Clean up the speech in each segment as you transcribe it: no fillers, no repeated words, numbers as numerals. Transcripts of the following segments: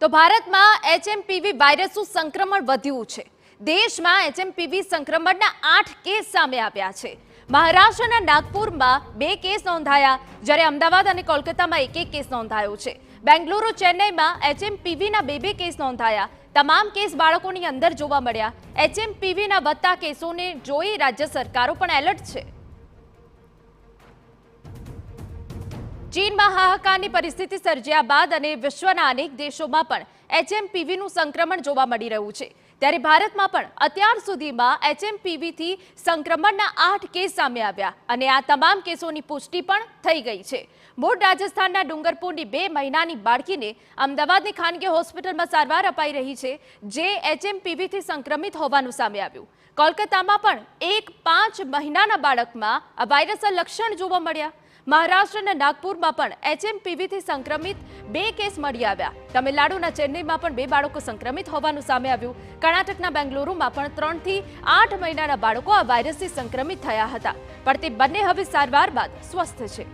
તો ભારતમાં એચએમપીવી વાયરસનું સંક્રમણ વધ્યું છે। દેશમાં એચએમપીવી સંક્રમણના 8 કેસ સામે આવ્યા છે। મહારાષ્ટ્રના નાગપુરમાં 2 કેસ નોંધાયા, જ્યારે અમદાવાદ અને કોલકાતામાં 1 કેસ નોંધાયો છે। બેંગલુરુ, ચેન્નઈમાં એચએમપીવીના 2 કેસ નોંધાયા। તમામ કેસ બાળકોની અંદર જોવા મળ્યા। એચએમપીવીના વધતા કેસોને જોઈ રાજ્ય સરકારો પણ એલર્ટ છે। ચીનમાં હાહાકારની પરિસ્થિતિ સર્જ્યા બાદ અને વિશ્વના અનેક દેશોમાં પણ એચએમપીવીનું સંક્રમણ જોવા મળી રહ્યું છે, ત્યારે ભારતમાં પણ અત્યાર સુધીમાં એચએમપીવીથી સંક્રમણના 8 કેસ સામે આવ્યા અને આ તમામ કેસોની પુષ્ટિ પણ થઈ ગઈ છે। મૂળ રાજસ્થાનના ડુંગરપુરની 2 મહિનાની બાળકીને અમદાવાદની ખાનગી હોસ્પિટલમાં સારવાર અપાઈ રહી છે, જે એચએમપીવીથી સંક્રમિત હોવાનું સામે આવ્યું। કોલકાતામાં પણ એક 5 મહિનાના બાળકમાં આ વાયરસના લક્ષણ જોવા મળ્યા। મહારાષ્ટ્રના નાગપુરમાં પણ એચએમપીવીથી સંક્રમિત 2 કેસ મળી આવ્યા। તમિલનાડુના ચેન્નઈમાં પણ 2 બાળકો સંક્રમિત હોવાનું સામે આવ્યું। કર્ણાટકના બેંગલુરુમાં પણ 3 થી 8 મહિનાના બાળકો આ વાયરસથી સંક્રમિત થયા હતા, પણ તે બંને હવે સારવાર બાદ સ્વસ્થ છે।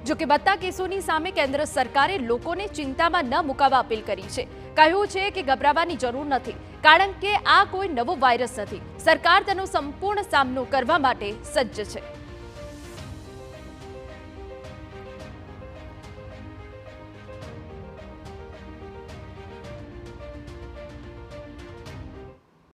જોકે વધતા કેસોની સામે કેન્દ્ર સરકારે લોકોને ચિંતામાં ન મુકાવા અપીલ કરી છે। કહ્યું છે કે ગભરાવાની જરૂર નથી, કારણ કે આ કોઈ નવો વાયરસ નથી। સરકાર તેનો સંપૂર્ણ સામનો કરવા માટે સજ્જ છે।